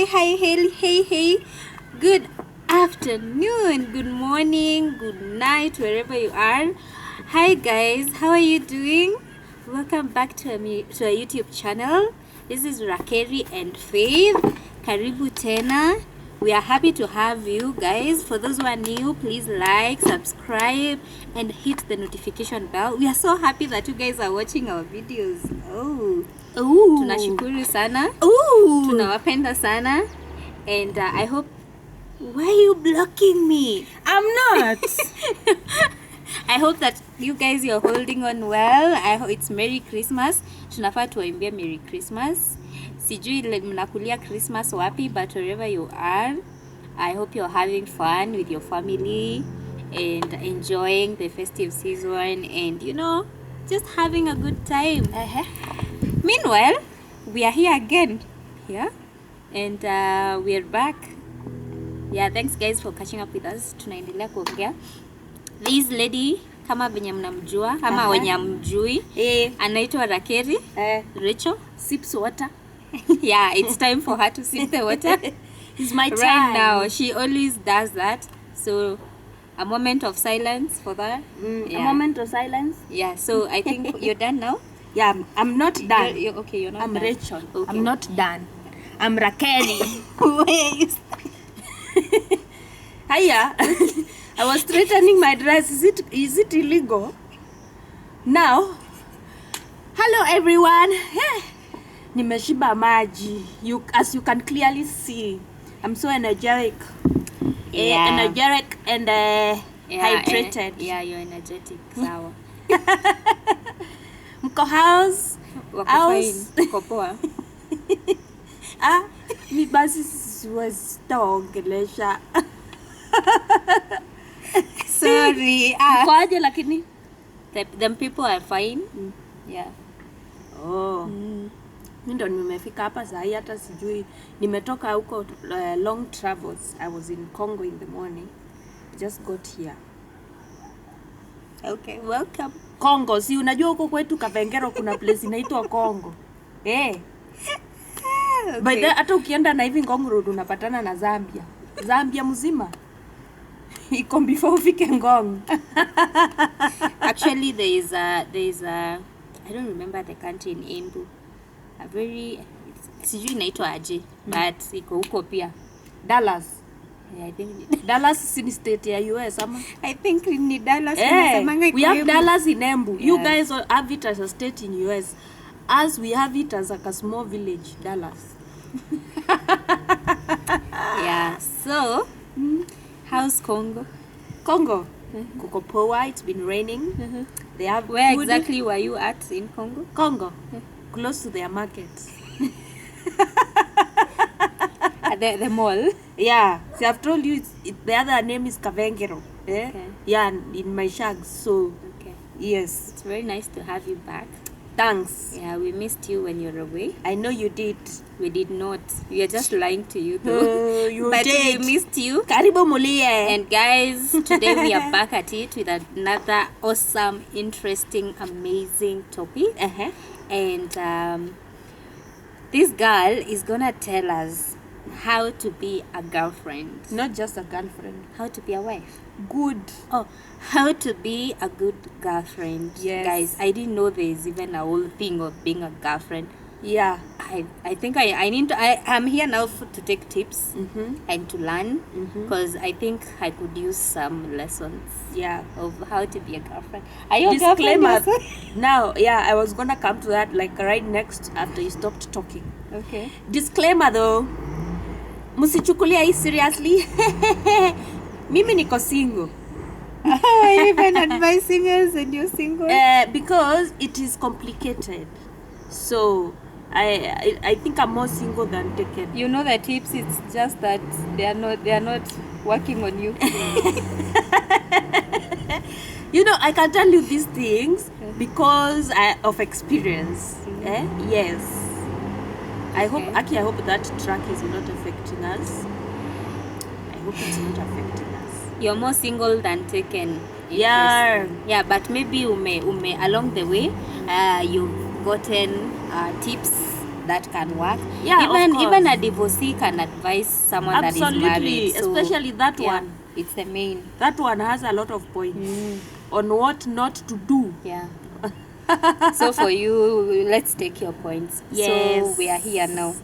Hey. Good afternoon, good morning, good night, wherever you are. Hi guys, how are you doing? Welcome back to our YouTube channel. This is Rakeri and Faith. Karibu tena. We are happy to have you guys. For those who are new, please like, subscribe, and hit the notification bell. We are so happy that you guys are watching our videos. Tunashukuru sana. Tunawapenda sana. And I hope... Why are you blocking me? I'm not. I hope that you guys you're holding on well. I hope it's Merry Christmas. Tunafaa tuwaimbia Merry Christmas. Sijui mnakulia Christmas wapi, but wherever you are, I hope you're having fun with your family and enjoying the festive season and, you know, just having a good time. Meanwhile, we are here again. And we are back. Thanks guys for catching up with us. Tunaendelea kuongea. This lady kama venye mnamjua ama wenye mjui anaitwa Rakeri. Rachel sips water. It's time for her to sip the water. It's my time right now. She always does that. So a moment of silence for that. A moment of silence. So I think you're done now. I'm not done. You're okay, you're not I'm done. Rachel. Okay. I'm not done. I'm Rakeri. Hiya. I was straightening my dress. Is it illegal? Now, hello everyone. Nimeshiba maji. As you can clearly see, I'm so energetic. Energetic and hydrated. You're energetic. Sawa. Mko house? Mko poa. Mi basi siwezi taongelesha. Sorry. Mkoaje lakini? Them people are fine. Mimi ndo nimefika hapa saa hii hata sijui. Nimetoka huko long travels. I was in Congo in the morning. Just got here. Okay, welcome. Congo, si unajua huko kwetu Kavengero kuna place inaitwa Congo. Okay. By the hata ukienda na hivi Ngong Road unapatana na Zambia. Zambia mzima. Iko before ufike Ngong. Actually there is a I don't remember the country in Embu. A very sijui inaitwa aje, but iko huko pia. Dallas. I think Dallas is state ya US ama? I think ni Dallas. We have Dallas in Embu. You guys have it as a state in US. As we have it as like a small village, Dallas. So how's Congo? Congo. Kuko poa, it's been raining. They have Where food. Exactly were you at in Congo? Close to their market. The mall. See, I've told you the other name is Kavengero. In my shags. So yes, it's very nice to have you back. Thanks. We missed you when you're away. I know you did. We did not. We are just lying to you though. But we missed you. Karibu mulie. And guys, today we are back at it with another awesome, interesting, amazing topic. And this girl is gonna tell us how to be a girlfriend. Not just a girlfriend. How to be a wife. Good. How to be a good girlfriend. Yes. Guys, I didn't know there's even a whole thing of being a girlfriend. I think I'm here now to take tips and to learn because I think I could use some lessons of how to be a girlfriend. Are you a Disclaimer. girlfriend? Now, I was gonna come to that like right next after you stopped talking. Okay. Disclaimer though, msichukulia hii seriously. Mimi niko single. Even advising us and you're single? Because it is complicated. So I think I'm more single than taken. You know the tips, it's just that they are not working on you. You know, I can tell you these things because of experience. Yes. I hope that track is not affecting us. I hope it's not affecting us. You're more single than taken. Yeah. But maybe ume along the way you've gotten tips that can work. Yeah, of even course. even a divorcee can advise someone that is Absolutely, married. So, especially that yeah, one. it's the main. That one has a lot of points on what not to do. Yeah. So for you, let's take your points. Yes. So we are here now.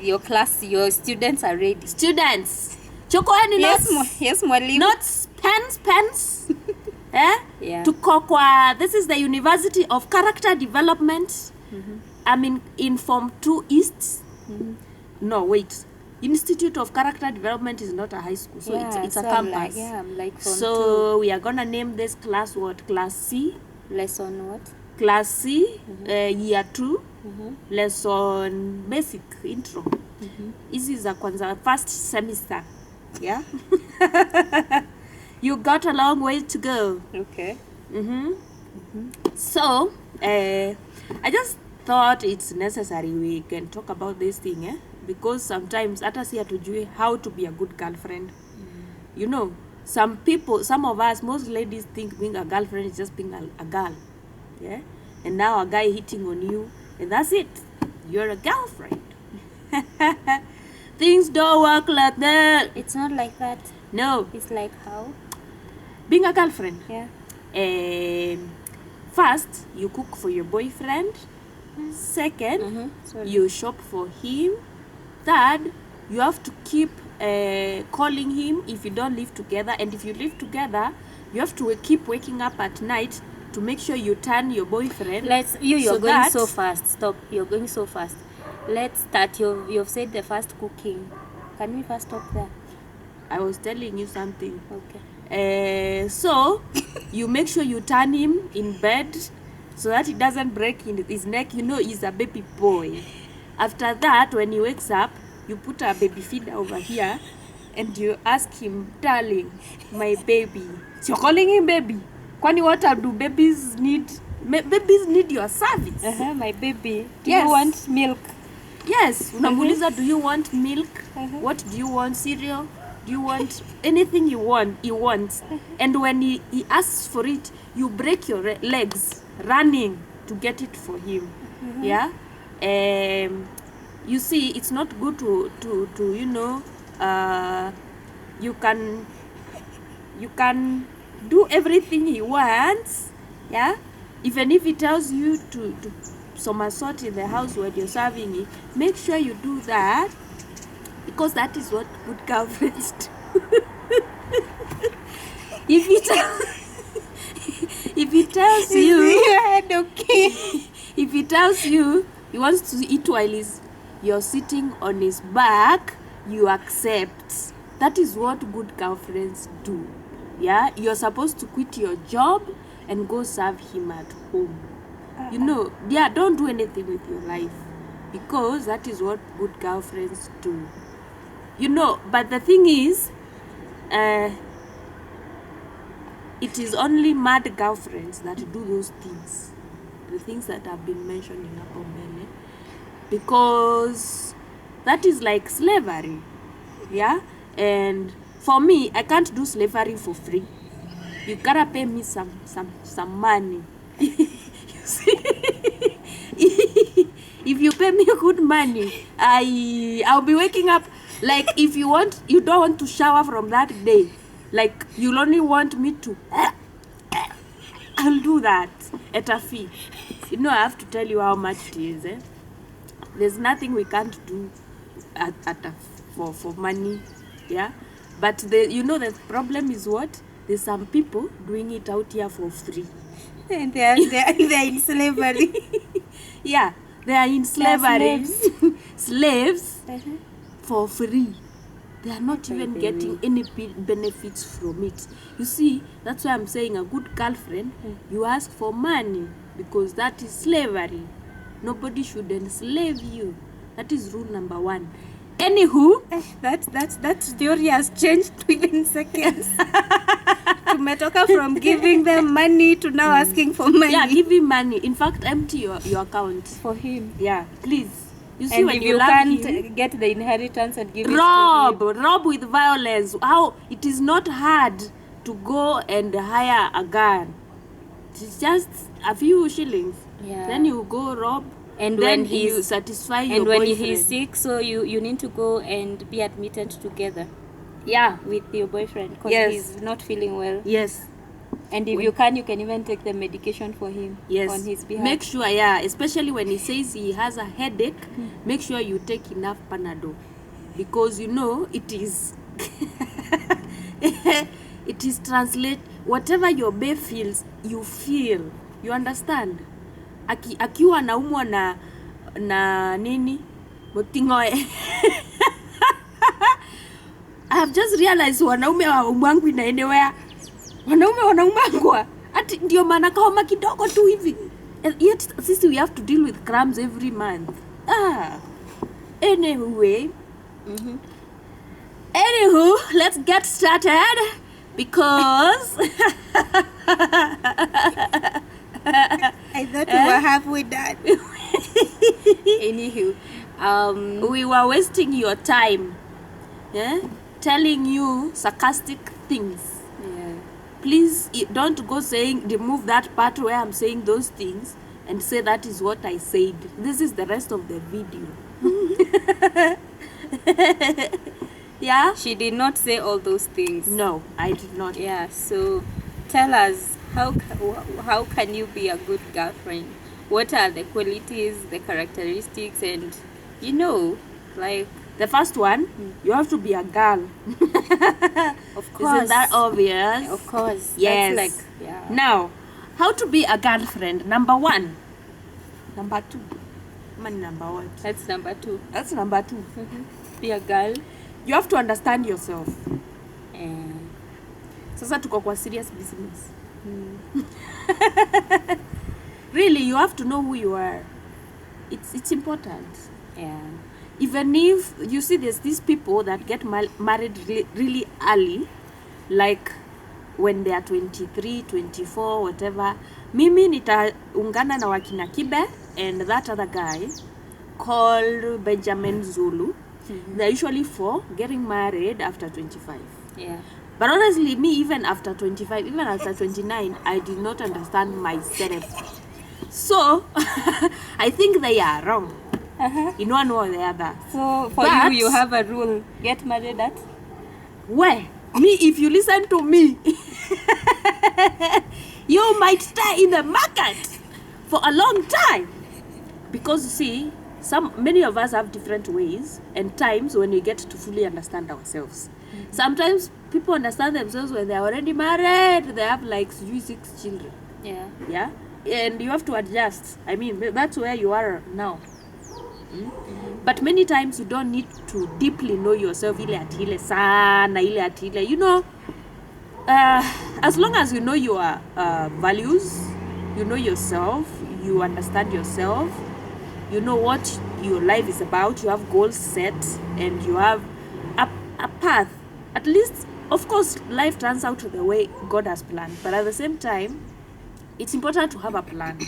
Your students are ready. Students, chukueni notes. Yes, mwalimu. Notes, pens. Yeah. Tuko kwa, this is the University of Character Development. I'm in Form 2 East. No, wait. Institute of Character Development is not a high school, so it's a campus. I'm like Form So we are gonna name this class what? Class C. 2. Lesson what? Class C, year 2. Lesson basic intro. Hizi za kwanza, first semester. Yeah. You got a long way to go. Okay. So, I just thought it's necessary we can talk about this thing, because sometimes hata si hatujui how to be a good girlfriend. You know, some of us, most ladies think being a girlfriend is just being a girl. Yeah? And now a guy hitting on you, and that's it. You're a girlfriend. Things don't work like that. It's not like that. No. It's like how? Being a girlfriend. Yeah. First, you cook for your boyfriend. Second, you shop for him. Third, you have to keep calling him if you don't live together. And if you live together, you have to keep waking up at night to make sure you turn your boyfriend. You're going so fast. Stop. You're going so fast. Let's start. You've said the first cooking. Can we first stop there? I was telling you something. Okay. So you make sure you turn him in bed so that he doesn't break his neck. You know he's a baby boy. After that, when he wakes up, you put a baby feeder over here and you ask him, darling, my baby. So you're calling him baby. Kwani what do babies need? Babies need your service. My baby. Do Yes. you want milk? Yes. Unamuuliza, do you want milk? What do you want? Cereal? Do you want anything you want? He wants. And when he asks for it, you break your legs running to get it for him. Yeah. You see, it's not good to you know, you can do everything he wants. Yeah. Even if he tells you to somersault in the house when you're serving it, make sure you do that, because that is what good girlfriends do. If he tells you, if he tells you he wants to eat while you're sitting on his back, you accept. That is what good girlfriends do. Yeah, you're supposed to quit your job and go serve him at home. You know, yeah, don't do anything with your life, because that is what good girlfriends do. You know, but the thing is, it is only mad girlfriends that do those things, the things that I've been mentioning hapo mbele, because that is like slavery. Yeah. And for me, I can't do slavery for free. You gotta pay me some money. You see, if you pay me good money, I'll be waking up. Like, if you don't want to shower from that day, like you'll only want me to, I'll do that at a fee. You know, I have to tell you how much it is. There's nothing we can't do for money. Yeah. But the problem is what? There's some people doing it out here for free. And they're in slavery. Yeah, they are in slavery. Slaves for free. They are not even getting any benefits from it. You see, that's why I'm saying a good girlfriend, you ask for money, because that is slavery. Nobody should enslave you. That is rule number 1. Anywho, that theory has changed within seconds. Tumetoka from giving them money to now asking for money. Yeah, give him money. In fact, empty your account for him. Yeah, please. You see, and when if you love can't him, get the inheritance and give it to him. Rob with violence. How it is not hard to go and hire a gun. It's just a few shillings. Yeah. Then you go rob And then when you he's satisfy your and when boyfriend. he's sick, so you need to go and be admitted together Yeah. with your boyfriend because Yes. he's not feeling well. Yes. And if you can even take the medication for him Yes. on his behalf. Make sure, yeah, especially when he says he has a headache, make sure you take enough Panadol, because you know it is it is translate whatever your babe feels, you feel. You understand? Akiwa anaumwa na nini? Motingoe. I have just realized wanaume waumwangu in anywhere. Wanaume wanaumangwa. Ati ndio maana kahoma kidogo tu hivi. And yet sisi we have to deal with crumbs every month. Anyway. Anywho, let's get started because I thought we were halfway done. Anywho, we were wasting your time, telling you sarcastic things. yeah. Please don't go saying, remove that part where I'm saying those things and say that is what I said. This is the rest of the video. Yeah? She did not say all those things. No, I did not. Yeah, so tell us how can you be a good girlfriend? What are the qualities, the characteristics, and like The first one, you have to be a girl. of course. Isn't that obvious? Of course. Yes. That's like yeah. Now, how to be a girlfriend? Number 1. Number 2. Man, number what? That's number 2. That's number 2. Be a girl. You have to understand yourself. And Sasa tuko kwa serious business. Really, you have to know who you are. It's important. yeah. Even if you see there's these people that get married really early, like when they are 23, 24, whatever. Mimi nitaungana na wakina Kibe and that other guy called Benjamin Zulu. They're usually for getting married after 25. Yeah. But honestly, me, even after 25, even after 29, I did not understand myself. So, I think they are wrong in one way or the other. So for But- you have a rule. Get married at Where? Me, if you listen to me, you might stay in the market for a long time. Because you see, many of us have different ways and times when we get to fully understand ourselves. Sometimes people understand themselves when they're already married, they have like 6 children. yeah. Yeah? And you have to adjust. I mean, that's where you are now. But many times you don't need to deeply know yourself. Ile atile sana, ile atile. You know, as long as you know your values, you know yourself, you understand yourself, you know what your life is about, you have goals set, and you have a path. At least, of course, life turns out the way God has planned. But at the same time, it's important to have a plan.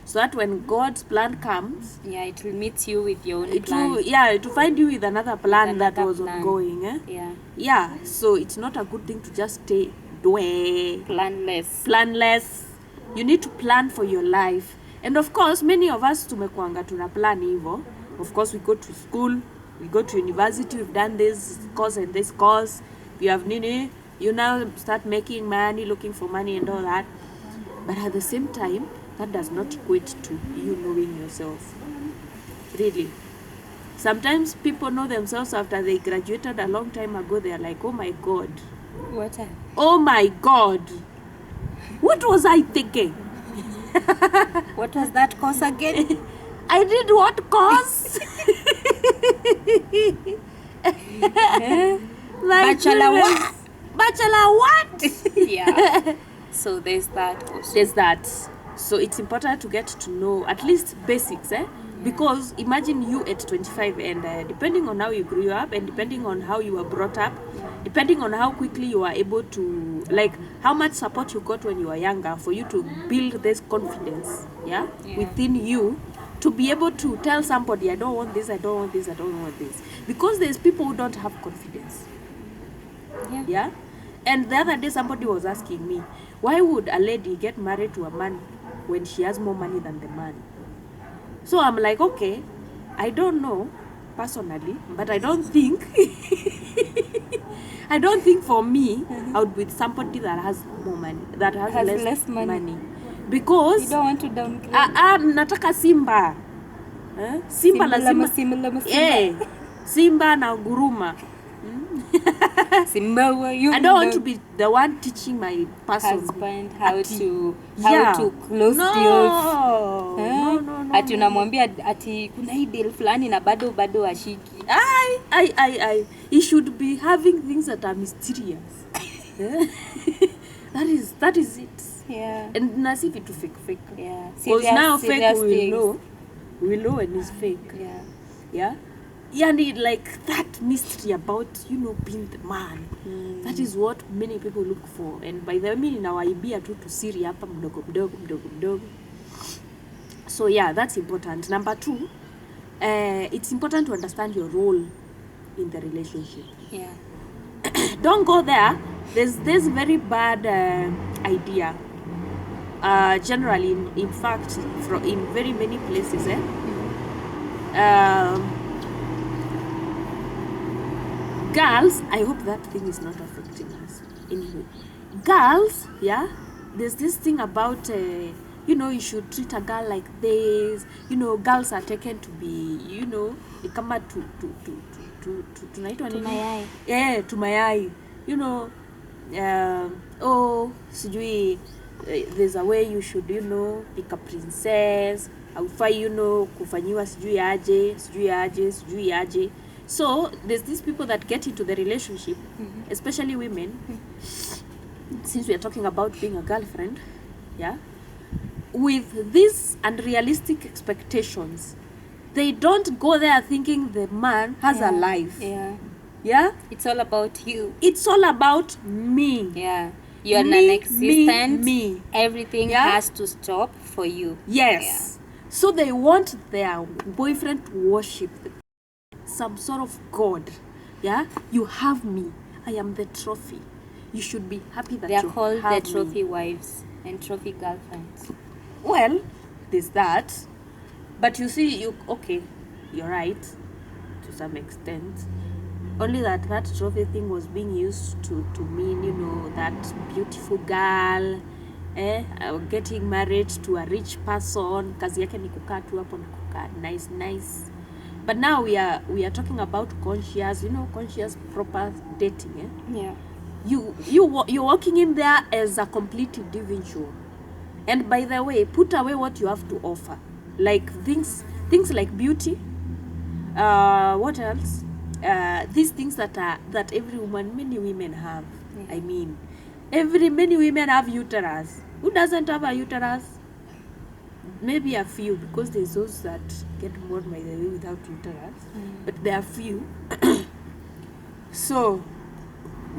So that when God's plan comes, Yeah, it will meet you with your own it plan. will, to find you with another plan that Another was plan. ongoing. Eh? Yeah. Yeah, so it's not a good thing to just stay planless. You need to plan for your life. And of course, many of us tumekuanga tuna plan hivyo. Of course, we go to school, we go to university, we've done this course and this course. You have nini, you now start making money, looking for money and all that. But at the same time, that does not equate to you knowing yourself. Really. Sometimes people know themselves after they graduated a long time ago. They are like, oh my God. What? Oh my God. What was I thinking? What was that course again? I did what course? My Bachelor goodness. what? Bachelor what? Yeah. So there's that also. There's that. So it's important to get to know at least basics, because imagine you at 25 and depending on how you grew up and depending on how you were brought up, depending on how quickly you are able to, like how much support you got when you were younger for you to build this confidence within you to be able to tell somebody, I don't want this, I don't want this, I don't want this. Because there's people who don't have confidence. Yeah. And the other day somebody was asking me, why would a lady get married to a man when she has more money than the man? So I'm like, okay, I don't know personally, but I don't think I don't think for me I would be with somebody that has more money, that has less money. Because You don't want to downgrade. nataka Simba. Simba lazima Simba na guruma. Simba, you I don't want to be the one teaching my husband how to close deals. No. Ati unamwambia ati kuna hii deal fulani na bado ashiki. He should be having things that are mysterious. That is it. Yeah. And nasi vitu fake. Yeah. Because now fake we things. will know when it's fake. Yeah. Yeah. Yani, like that mystery about, being the man. That is what many people look for. And by the way, mimi ninawaibia tu tusiri hapa mdogo. So yeah, that's important. Number 2, it's important to understand your role in the relationship. Yeah. Don't go there. There's this very bad idea. Generally, in fact, in very many places, girls, I hope that thing is not affecting us. Anyway, girls, yeah, there's this thing about, you should treat a girl like this. Girls are taken to be, kama tunaitwa nini? Tumayai. Yeah, tumayai. Sijui, there's a way you should, be a princess. Haufai, kufanyiwa sijui aje. So there's these people that get into the relationship, especially women, since we are talking about being a girlfriend, yeah, with these unrealistic expectations. They don't go there thinking the man has a life. Yeah. It's all about you. It's all about me. Yeah. You're non-existent. Me. Everything has to stop for you. Yes. Yeah. So they want their boyfriend to worship some sort of god. Yeah. You have me. I am the trophy. You should be happy that they are you called have the trophy me. wives and trophy girlfriends. Well, there's that. But you see, you're right to some extent. Only that trophy thing was being used to mean, that beautiful girl, getting married to a rich person. Kazi yake ni kukaa tu hapo na kukaa nice. But now we are talking about conscious, conscious proper dating. Yeah. You're walking in there as a complete individual. And by the way, put away what you have to offer. Like things like beauty. What else? These things that every woman, many women have. Yeah. I mean, many women have uterus. Who doesn't have a uterus? Maybe a few, because there's those that get born by the way without uterus. But there are few. So,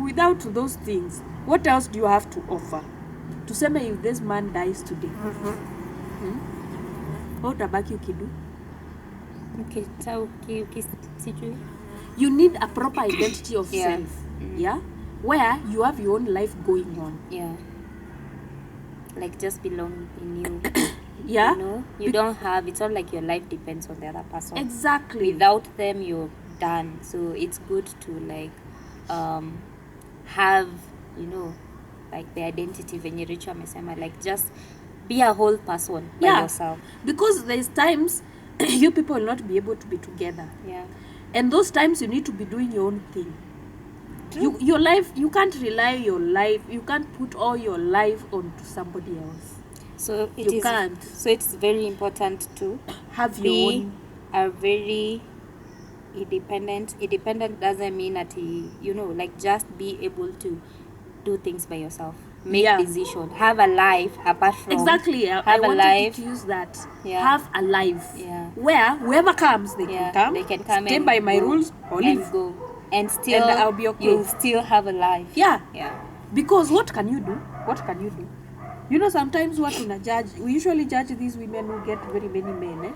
without those things, what else do you have to offer? To say if this man dies today, what utabaki ukidu? You need a proper identity of self, where you have your own life going on. Yeah. Like just belong in you. Yeah. You don't have, it's not like your life depends on the other person. Exactly. Without them, you're done. So it's good to have, like the identity when you reach amesema, like just be a whole person by yourself. Because there's times you people will not be able to be together. Yeah. And those times you need to be doing your own thing. Your life, you can't rely your life, you can't put all your life onto somebody else. So you can't. So it's very important to have your own. A very independent. Independent doesn't mean that like just be able to do things by yourself. Make decision. Have a life apart from. Exactly. I wanted to use that. Yeah. Have a life. Yeah. Where whoever comes, they can come. They can come. Stay by my rules or leave. And go. And still, and I'll be okay. You'll still have a life. Yeah. Yeah. Because what can you do? What can you do? Sometimes we usually judge these women who get very many men,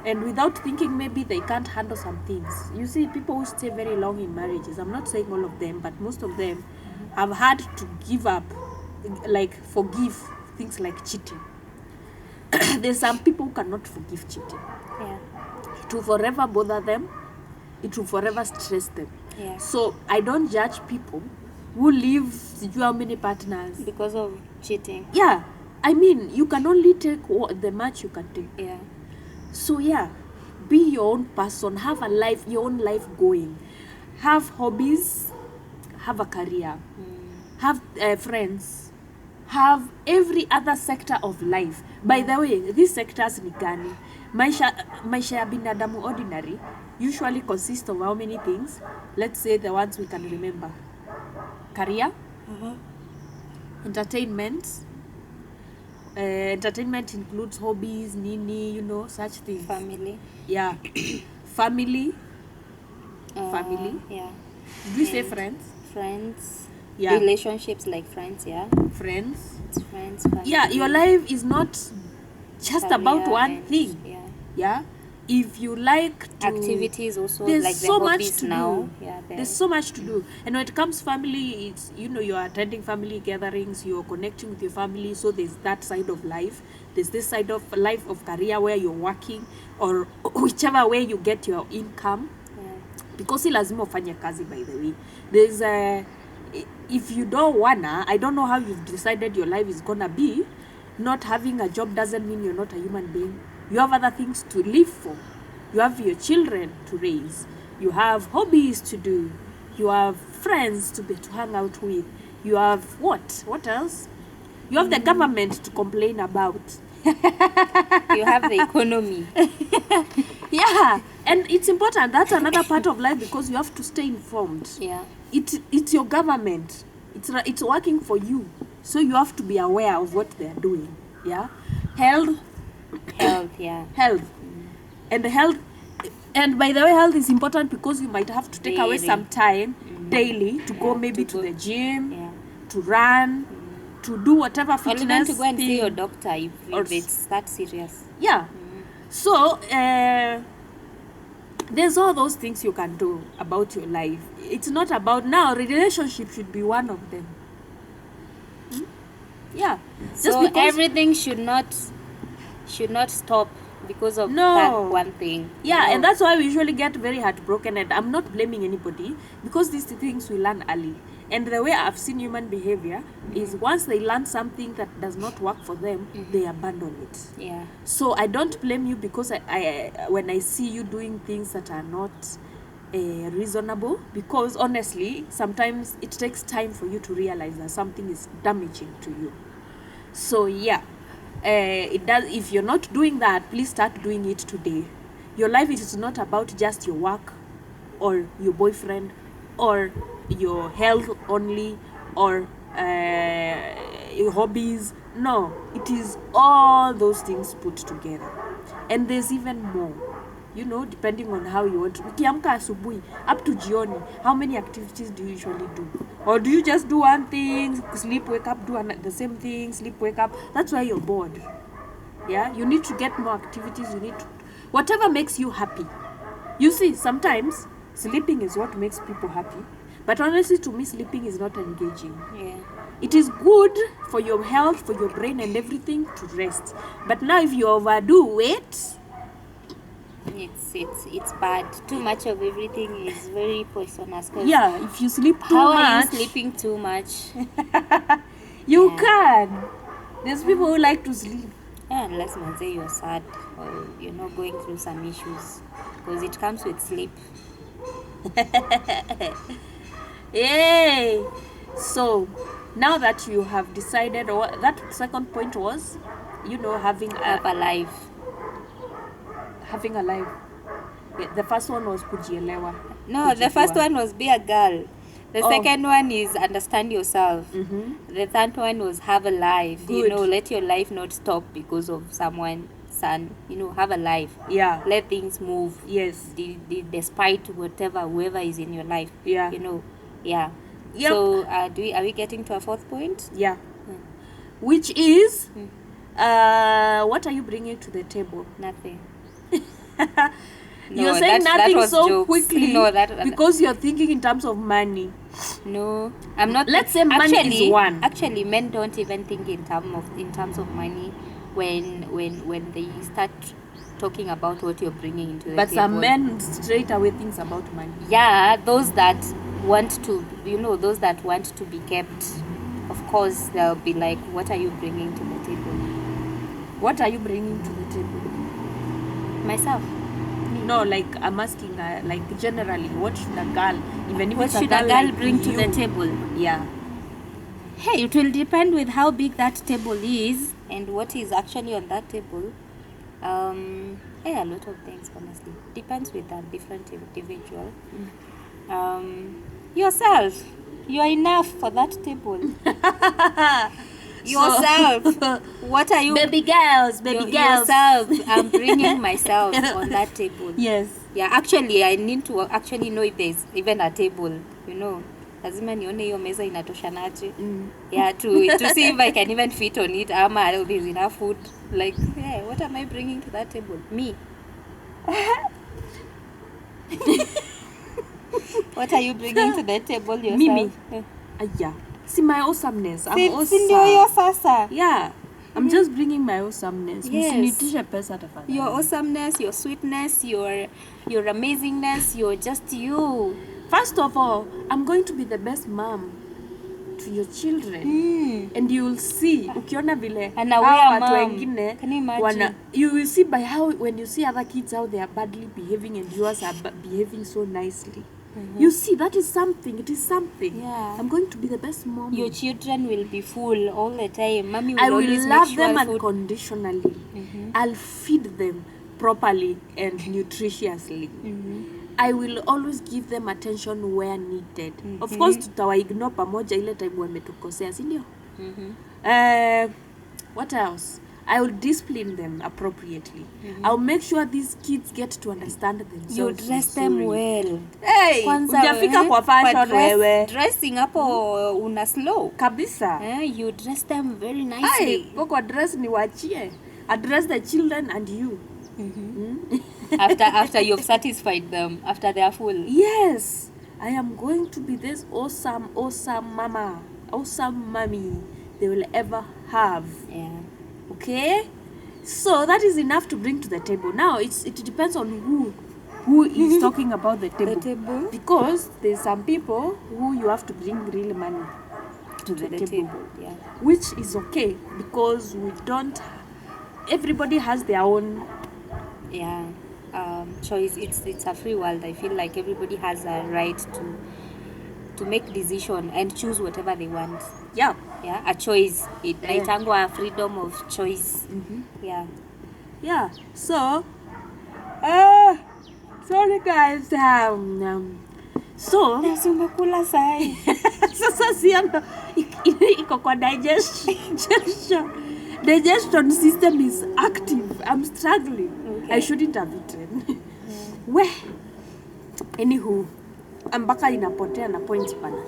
and without thinking maybe they can't handle some things. You see, people who stay very long in marriages, I'm not saying all of them, but most of them have had to give up, like forgive things like cheating. there's some people who cannot forgive cheating. Yeah. It will forever bother them. It will forever stress them. Yeah. So I don't judge people who leave how many partners. Because of cheating. Yeah, I mean, you can only take the much you can take. Yeah. So yeah, be your own person. Have a life, your own life going. Have hobbies. Have a career. Have friends. Have every other sector of life. By the way, these sectors ni gani? Maisha ya binadamu ordinary usually consists of how many things? Let's say the ones we can remember. Career, entertainment. Entertainment includes hobbies, nini, such things. Family. Yeah. Family. Family. Yeah. Did we say friends? Friends. Yeah. Relationships like friends, yeah. Friends. It's friends, family. Yeah, your life is not just career about one and- thing. Yeah. Yeah. If you like to Activities also, there's like the so much hobbies to now. do. Yeah, There's so much to do. And when it comes family, it's you're attending family gatherings, you're connecting with your family, so there's that side of life. There's this side of life of career where you're working or whichever way you get your income. yeah. Because si lazima ufanye kazi, by the way. There's if you don't wanna, I don't know how you've decided your life is gonna be. Not having a job doesn't mean you're not a human being. You have other things to live for. You have your children to raise. You have hobbies to do. You have friends to hang out with. You have what? What else? You have the government to complain about. You have the economy. Yeah, and it's important. That's another part of life because you have to stay informed. Yeah. It's your government. It's working for you, so you have to be aware of what they're doing. Yeah, health, Yeah. and health. And by the way, health is important because you might have to take away Daily. some time daily to go Yeah, maybe to to go- the gym, Yeah. to run, to do whatever Or fitness even to go and see thing. your doctor if Or- it's that serious. Yeah. So there's all those things you can do about your life. It's not about now. Relationship should be one of them. Yeah. Just So because everything should not stop because of No. that one thing. Yeah, No. and that's why we usually get very heartbroken. And I'm not blaming anybody because these things we learn early. And the way I've seen human behavior is once they learn something that does not work for them, they abandon it. Yeah. So I don't blame you because I when I see you doing things that are not reasonable, because honestly, sometimes it takes time for you to realize that something is damaging to you. So yeah, it does. If you're not doing that, please start doing it today. Your life is not about just your work or your boyfriend or your health only or your hobbies. No, it is all those things put together, and there's even more, depending on how you want. Ukiamka asubuhi up to jioni, how many activities do you usually do? Or do you just do one thing, sleep, wake up, do the same thing, sleep, wake up? That's why you're bored. Yeah, you need to get more activities. You need to, whatever makes you happy. You see, sometimes sleeping is what makes people happy, but honestly, to me, sleeping is not engaging. Yeah. It is good for your health, for your brain and everything to rest. But now if you overdo it, It's bad. Too much of everything is very poisonous. 'Cause yeah, if you sleep too how are you much, sleeping too much? you Yeah. can. There's people who like to sleep. Yeah, unless say you're sad or you're not going through some issues, because it comes with sleep. Yay! So now that you have decided, or that second point was, having Have a life. having a life. Yeah, the first one was kujielewa. No, the first Kujijua. one was be a girl. The Oh. second one is understand yourself. Mm-hmm. The third one was have a life. Good. Let your life not stop because of someone, son. Have a life. Yeah. Let things move. Yes. Despite whoever is in your life. Yeah. Yeah. Yep. So are we getting to a fourth point? Yeah. Which is, what are you bringing to the table? Nothing. You're No, saying that nothing was so jokes. quickly No, that- because you're thinking in terms of money. No, I'm not. Let's say money is one. Actually, men don't even think in terms of money. when they start talking about what you're bringing into the But table. some men straight away thinks about money. Yeah, those that want to, those that want to be kept, of course, they'll be like, what are you bringing to the table? What are you bringing to the table? Myself. No, like I'm asking, like generally, what should a girl, even if What it's a should girl, a girl like bring to the you- table? Yeah. Hey, it will depend with how big that table is and what is actually on that table. A lot of things, honestly. Depends with a different individual. Yourself. You are enough for that table. Yourself. What are you? Baby girls. Yourself. I'm bringing myself on that table. Yes. Yeah, actually, I need to actually know if there's even a table, lazima nione hiyo meza inatoshanaje. Yeah, to see if I can even fit on it, ama there's enough food. Like, yeah, what am I bringing to that table? Me. What are you bringing to the table yourself? Mimi. Yeah. See my awesomeness. I'm Si awesome. ndio hiyo sasa. Yeah. I'm just bringing my awesomeness. Yes. Msinitishe pesa tafadhali. Your awesomeness, your sweetness, your amazingness, you're just you. First of all, I'm going to be the best mom to your children. And you will see, ukiona vile Anawea hawa watu mom. wengine Can you imagine? you will see by how, when you see other kids how they are badly behaving and yours are behaving so nicely. You see, that is something. It is something. Yeah. I'm going to be the best mom. Your children will be full all the time. Mommy will I will always love make sure them food. unconditionally. I'll feed them properly and nutritiously. I will always give them attention where needed. Of course, tutawaignore pamoja ile time wametukosea, si ndio? What else? I will discipline them appropriately. I'll make sure these kids get to understand themselves. You dress them vizuri. well. Hey, hujafika kwa fashion wewe. Dressing hapo una slow. Kabisa. You dress them very Ai, nicely. poko address ni wachie. Address the children and you. after you've satisfied them, after they are full. Yes, I am going to be this awesome mama, awesome mommy they will ever have. Yeah. Okay, so that is enough to bring to the table. Now it depends on who is talking about the table. The table? Because there's some people who you have to bring real money to the table. Yeah. Which is okay because everybody has their own choice. It's a free world. I feel like everybody has a right to make decision and choose whatever they want. yeah A choice. Inaitangwa freedom of choice. Yeah. So sorry guys, so Umekula sai. sasa siano iko kwa digestion system is active. I'm struggling. Okay. I shouldn't have eaten. Anywho, mpaka inapotea na points pana.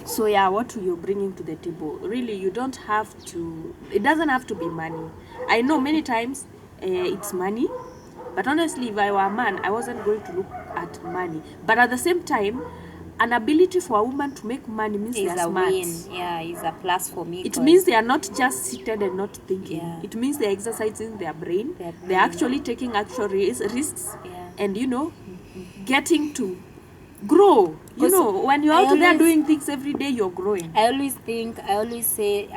So yeah, what you're bringing to the table, really you don't have to, it doesn't have to be money. I know many times it's money, but honestly if I were a man I wasn't going to look at money, but at the same time an ability for a woman to make money means they Is are a smart. win. Yeah, is a plus for me. It 'cause means they are not just seated and not thinking. Yeah. It means they're exercising their brain. Their They're brain. actually taking actual risks Yeah. and getting to grow. When you're out there doing things every day, you're growing. I always say,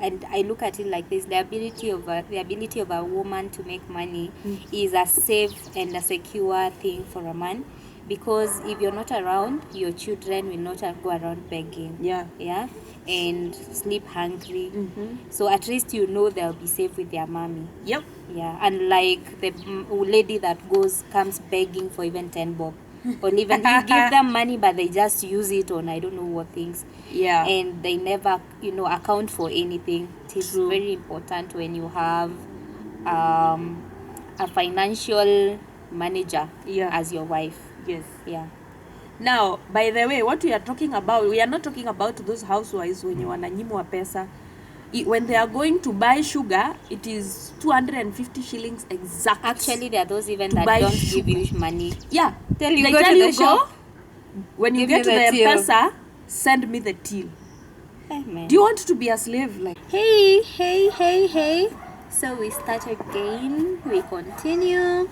and I look at it like this: the ability of a woman to make money is a safe and a secure thing for a man, because if you're not around, your children will not go around begging. Yeah. And sleep hungry. So at least they'll be safe with their mommy. Yep. Yeah, unlike the lady that comes begging for even 10 bob. Or even you give them money, but they just use it on I don't know what things. Yeah. And they never, account for anything. It's True. very important when you have a financial manager as your wife. Yes. Yeah. Now, by the way, what we are talking about, we are not talking about those housewives wenye wananyimwa pesa. When they are going to buy sugar, it is 250 shillings exact. Actually, there are those even To that buy don't sugar. give you money. Yeah. Tell you They go tell to you the shop. when you Give get to me the the till. M-Pesa, send me the till. Hey, man. Do you want to be a slave? Like, Hey. So we start again, we continue,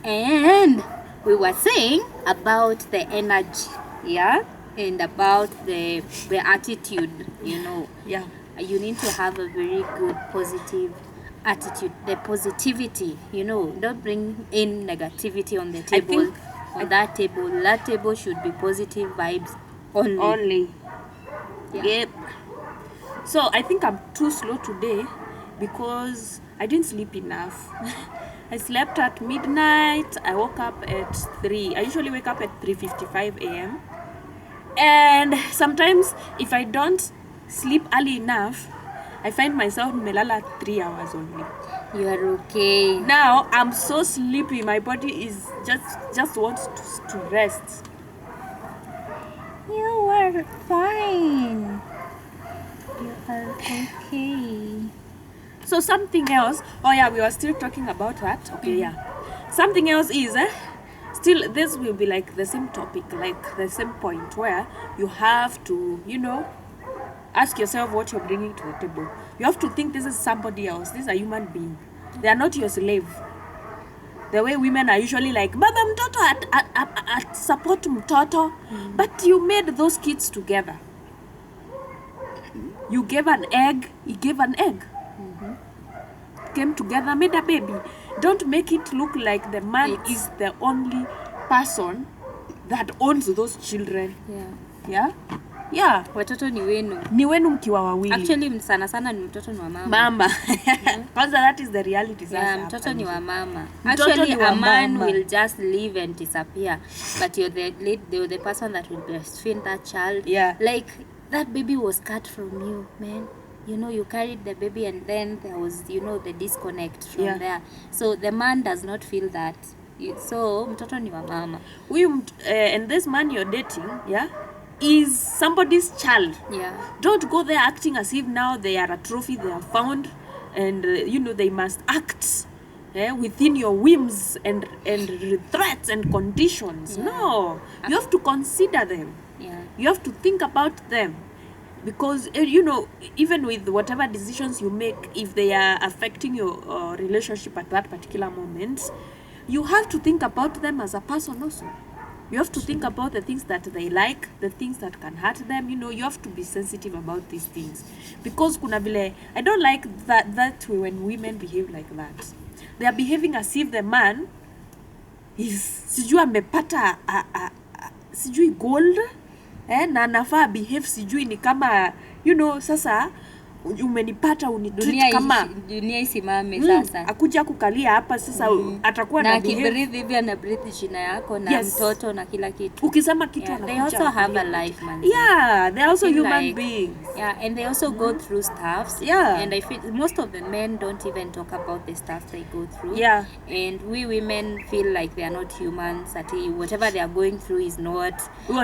and we were saying about the energy, yeah, and about the attitude, you know. Yeah. You need to have a very good positive attitude, the positivity, you know. Don't bring in negativity on the table. That table should be positive vibes only. Yeah. Yep. So I think I'm too slow today because I didn't sleep enough. I slept at midnight. I woke up at 3. I usually wake up at 3:55 a.m. And sometimes if I don't sleep early enough, I find myself melala 3 hours only. You are okay. Now I'm so sleepy. My body is just wants to rest. You are fine. You are okay. So something else. Oh yeah, we were still talking about that. Okay, yeah. Something else is still this will be like the same topic, like the same point where you have to, you know, ask yourself what you're bringing to the table. You have to think this is somebody else. This is a human being. They are not your slave. The way women are usually like, baba mtoto at support mtoto. But you made those kids together. You gave an egg, he gave an egg. Came together, made a baby. Don't make it look like the man is the only person that owns those children. Yeah. Yeah. Watoto ni wenu. Ni wenu mkiwa wawili. Actually sana sana ni mtoto ni wa mama. Mama. Because that is the reality. Yeah, mtoto ni wa mama. Mtoto Actually ni wa a man mama. will just leave and disappear. But you're the person that will breastfeed that child. Yeah. Like that baby was cut from you, man. You know, you carried the baby and then there was, you know, the disconnect from there. So the man does not feel that. So mtoto ni wa mama. And this man you're dating, yeah, is somebody's child. Yeah. Don't go there acting as if now they are a trophy they have found, and you know they must act within your whims and threats and conditions. Yeah. No, you have to consider them. Yeah. You have to think about them, because you know, even with whatever decisions you make, if they are affecting your relationship at that particular moment, you have to think about them as a person also. You have to think about the things that they like, the things that can hurt them. You know, you have to be sensitive about these things, because kuna vile, I don't like that way when women behave like that. They are behaving as if the man is sijui amepata sijui gold na anafaa behave sijui ni kama, you know, sasa umenipata unitreat kama dunia isimame sasa. Akuja kukalia hapa sasa atakuwa na kibreathe hivi ana breathe jina yako na mtoto na kila kitu. Ukisema kitu anakuja. They also have a life, man. Yeah, they are also human beings. Yeah, and they also go through stuff. Yeah. And I feel most of the men don't even talk about the stuff they go through. Yeah. And we women feel like they are not humans. That whatever they are going through is not.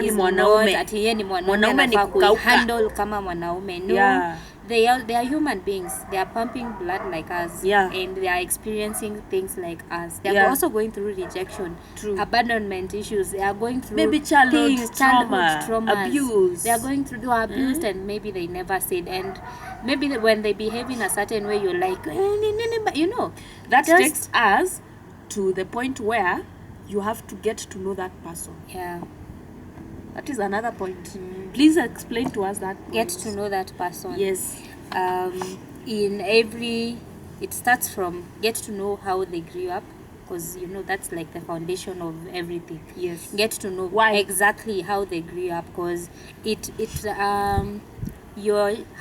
Ni mwanaume. Ati yeye ni mwanaume ni handle kama mwanaume. No. Yeah. They are human beings. They are pumping blood like us. Yeah. And they are experiencing things like us. They are also going through rejection, abandonment issues. They are going through maybe childhood trauma, abuse. They are going through abuse and maybe they never said. And maybe when they behave in a certain way, you're like, but you know, that takes us to the point where you have to get to know that person. Yeah. That is another point. Please explain to us that point. Get to know that person. Yes. It starts from get to know how they grew up, because you know that's like the foundation of everything. Yes. Get to know exactly how they grew up, because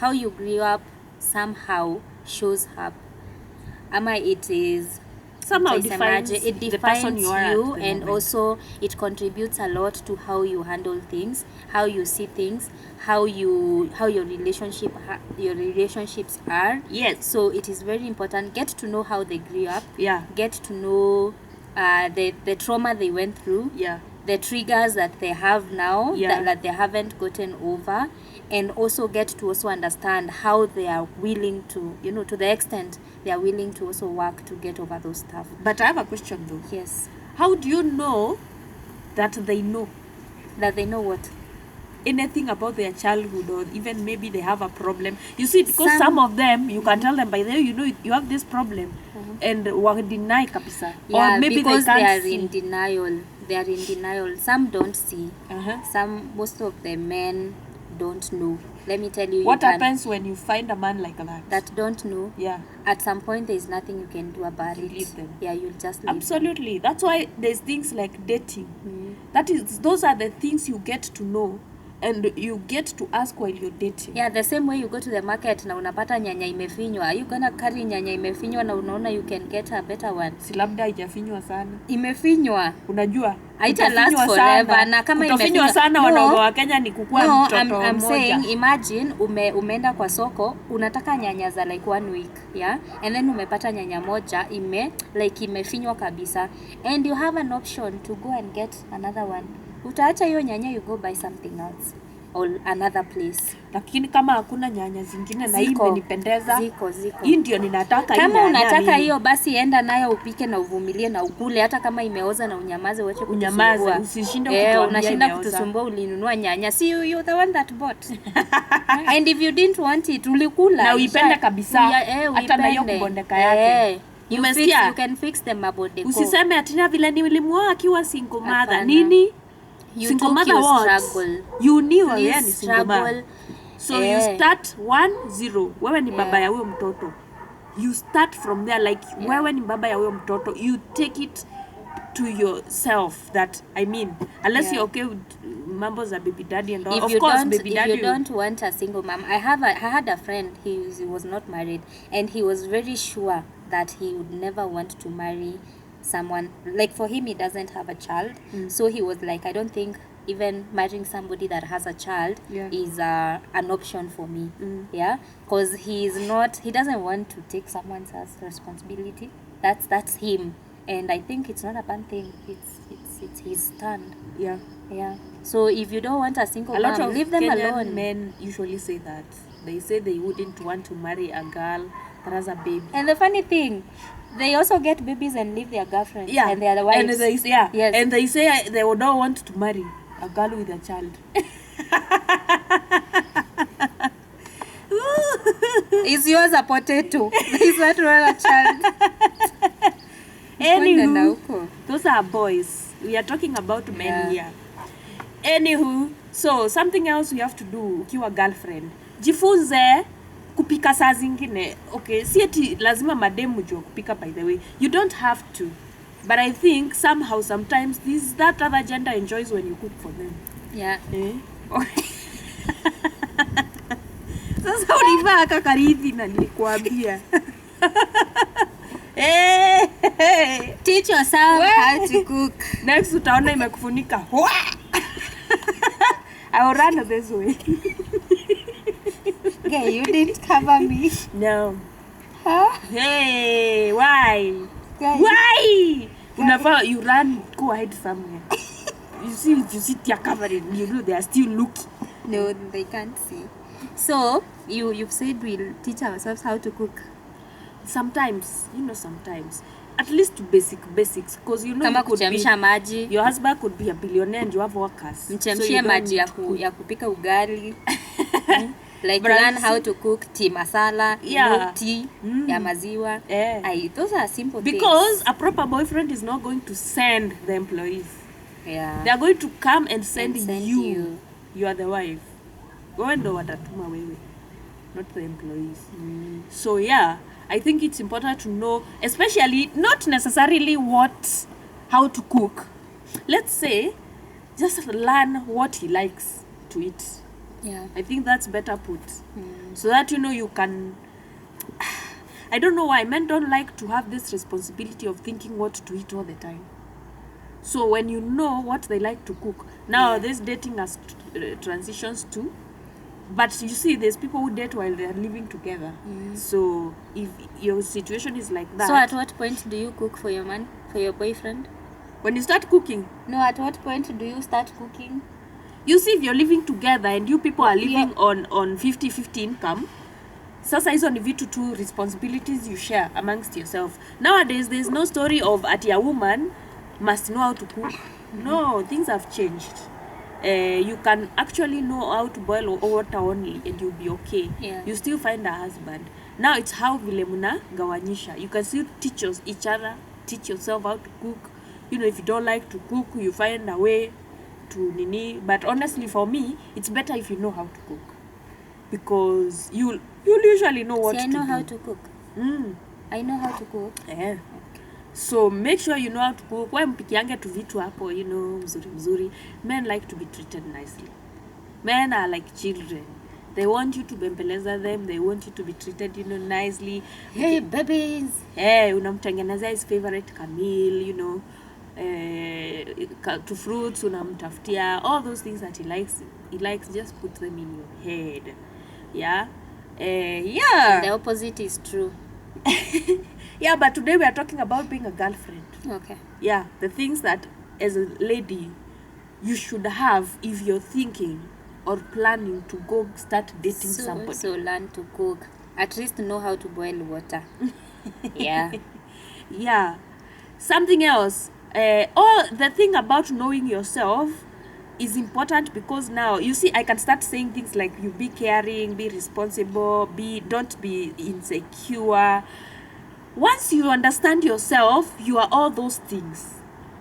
how you grew up somehow shows up. It is somehow defines the person you are, and also it contributes a lot to how you handle things, how you see things, how your relationships are. Yes. So it is very important. Get to know how they grew up. Yeah. Get to know the trauma they went through. Yeah. The triggers that they have now that they haven't gotten over, and also get to also understand how they are willing to, you know, to the extent they are willing to also work to get over those stuff. But I have a question though. Yes. How do you know that they know? That they know what? anything about their childhood, or even maybe they have a problem. You see, because some of them you can tell them, by the way, you know you have this problem, and deny kabisa. Yeah, Or maybe because they they can't are see. in denial. They are in denial. Some don't see. Uh-huh. Most of the men don't know. Let me tell you. What you can, happens when you find a man like that? that don't know? Yeah. At some point, there is nothing you can do about it. Leave them. Yeah, you'll just leave them. Absolutely. That's why there's things like dating. Those are the things you get to know, and you get to ask while you're dating. Yeah, the same way you go to the market na unapata nyanya imefinywa. Are you gonna carry nyanya imefinywa na unaona you can get a better one? Si labda haijafinywa sana. Imefinywa. Unajua? Haita last Utafinywa forever. sana. Na kama Utafinywa imefinywa sana, wanaume wa Kenya ni kukua no, mtoto I'm mmoja. saying imagine umeenda kwa soko unataka nyanya za like 1 week, yeah, and then umepata nyanya moja imefinywa kabisa, and you have an option to go and get another one. Utaacha hiyo nyanya, you go buy something else or another place. Lakini kama hakuna nyanya zingine na hii imenipendeza, ziko hii ndio ninataka. Kama unataka hiyo basi enda nayo upike na uvumilie na ukule, hata kama imeoza na unyamaze, uache kutusumbua. Usishinde kutuambia unashinda kutusumbua, ulinunua nyanya, si you the one that bought. And if you didn't want it, ulikula na uipende kabisa, hata na hiyo kubondeka yake. You can fix them about the usiseme atina vile nilimwoa akiwa single mother. Nini? You single took mother your what? struggle. You knew Please ni single mother. So you start 1-0. Wewe ni baba ya huyo mtoto. You start from there, like wewe ni baba ya huyo mtoto. You take it to yourself, that I mean, unless you're okay with mambo za baby daddy and all. Of course, baby daddy. If you don't want a single mom, I had a friend. He was not married, and he was very sure that he would never want to marry someone. Like for him, he doesn't have a child, so he was like, I don't think even marrying somebody that has a child is an option for me. Yeah, because he doesn't want to take someone else's responsibility. That's him, and I think it's not a bad thing. It's his stand. Yeah. So if you don't want a single mom, leave them alone. Men usually say that. They say they wouldn't want to marry a girl that has a baby. And the funny thing, they also get babies and leave their girlfriends and their wives. And they say, and they say they don't want to marry a girl with a child. Is yours a potato? Is that a child? Anywho, those are boys. We are talking about men here. Anywho, so something else you have to do ukiwa girlfriend. Jifunze kupika saa zingine. Okay, si eti lazima mademu jua kupika, by the way. You don't have to. But I think somehow, sometimes, that other gender enjoys when you cook for them. Yeah. Sasa ulivaa kakarithi na nilikuambia. Teach yourself how to cook. Next utaona imekufunika. I will run this way. Okay, you didn't cover me. No. Huh? Hey, why? Guys. Why? Whenever you run, go hide somewhere. You see, they are covering. You know they are still looking. No, they can't see. So you've said we'll teach ourselves how to cook. Sometimes, sometimes. At least basics, because kama kuchemsha maji. Your husband could be a billionaire and you have workers. Mchemshie maji ya kupika ugali. Like learn how to cook tea masala, tea ya maziwa. Those are simple things. Because a proper boyfriend is not going to send the employees. Yeah. They are going to come and send you. You are the wife. Wewe ndo watatuma wewe, not the employees. So yeah, I think it's important to know, especially not necessarily how to cook. Let's say just learn what he likes to eat. Yeah. I think that's better put. So that you can, I don't know why men don't like to have this responsibility of thinking what to eat all the time. So when you know what they like to cook, now this dating has transitions too. But you see, there's people who date while they are living together. So if your situation is like that. So at what point do you cook for your man, for your boyfriend? When you start cooking. No, at what point do you start cooking? You see, if you're living together and you people are living on 50-50 income, sasa hizo ni vitu two responsibilities you share amongst yourself. Nowadays, there's no story of a woman must know how to cook. No, things have changed. you can actually know how to boil water only and you'll be okay. Yeah. You still find a husband. Now it's how vile muna gawanyisha. You can still teach each other, teach yourself how to cook. You know, if you don't like to cook, you find a way to nini. But honestly, for me, it's better if you know how to cook, because you'll usually know what See, I to know do. how to cook. I know how to cook. Yeah. So make sure you know how to cook. Why mpikiange tu vitu hapo, you know, mzuri. Men like to be treated nicely. Men are like children. They want you to bembeleza them. They want you to be treated, you know, nicely. Hey, babies. Hey, unamtengenezea his favorite meal, you know, to fruits unamtafutia, all those things that he likes, just put them in your head. Yeah. Yeah. The opposite is true. Yeah, but today we are talking about being a girlfriend. Okay. Yeah, the things that as a lady you should have if you're thinking or planning to go start dating somebody. So learn to cook. At least know how to boil water. Yeah. Yeah. Something else. The thing about knowing yourself is important, because now you see I can start saying things like you be caring, be responsible, don't be insecure. Once you understand yourself, you are all those things.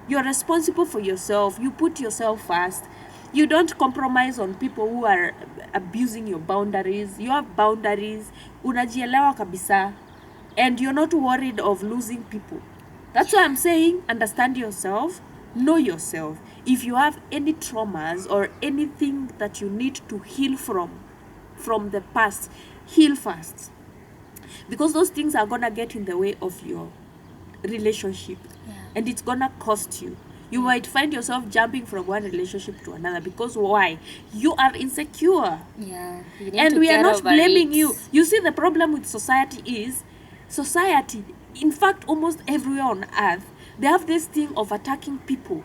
You're responsible for yourself. You put yourself first. You don't compromise on people who are abusing your boundaries. You have boundaries. Unajielewa kabisa. And you're not worried of losing people. That's why I'm saying understand yourself, know yourself. If you have any traumas or anything that you need to heal from the past, heal first. Because those things are gonna get in the way of your relationship. Yeah. And it's gonna cost you. You might find yourself jumping from one relationship to another, because why? You are insecure. Yeah. You need And to we are get not over blaming it. you. You see, the problem with society, in fact, almost everywhere on earth, they have this thing of attacking people,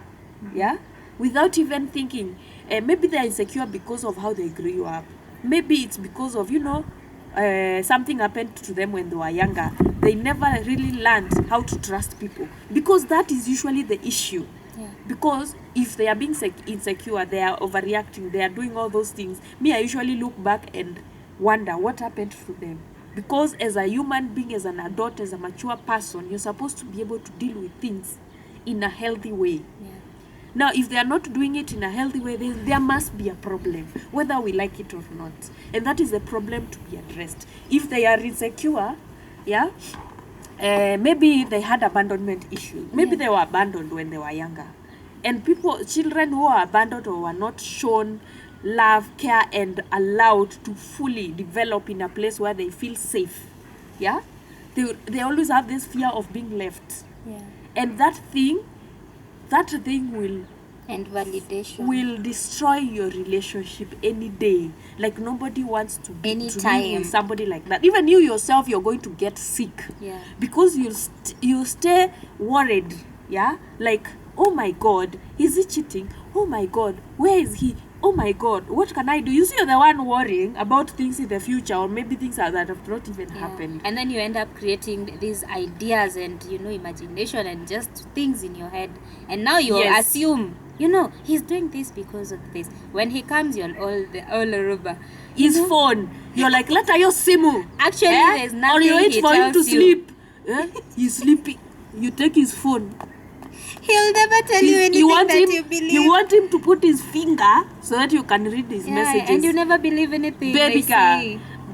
yeah, without even thinking. Maybe they're insecure because of how they grew up. Maybe it's because of, you know, something happened to them when they were younger. They never really learned how to trust people, because that is usually the issue. Yeah. Because if they are being insecure, they are overreacting, they are doing all those things. Me, I usually look back and wonder what happened to them. Because as a human being, as an adult, as a mature person, you're supposed to be able to deal with things in a healthy way. Yeah. Now, if they are not doing it in a healthy way, then there must be a problem, whether we like it or not. And that is a problem to be addressed. If they are insecure, yeah, maybe they had abandonment issues. Maybe they were abandoned when they were younger. And children who are abandoned or were not shown love, care, and allowed to fully develop in a place where they feel safe, yeah, they always have this fear of being left. Yeah. And that thing will And validation. will destroy your relationship any day. Like, nobody wants to be Anytime. with somebody like that. Even you yourself, you're going to get sick. Yeah. Because you'll stay worried. Yeah, like, oh my God, is he cheating? Oh my God, where is he? Oh my God, what can I do? You see, you're the one worrying about things in the future, or maybe things that have not even happened. And then you end up creating these ideas and, you know, imagination and just things in your head. And now you Yes. assume, you know, he's doing this because of this. When he comes, you're all over. His phone, you're like, let your simu. Actually, there's nothing or you wait he for him to tells you. sleep. He's sleeping. You take his phone. He'll never tell you anything You want that him, you believe. You want him to put his finger so that you can read his messages. And you never believe anything Baby they girl,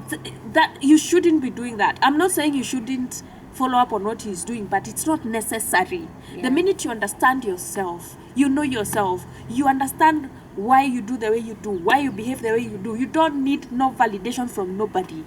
say. that you shouldn't be doing that. I'm not saying you shouldn't follow up on what he's doing, but it's not necessary. Yeah. The minute you understand yourself, you know yourself, you understand why you do the way you do, why you behave the way you do. You don't need no validation from nobody.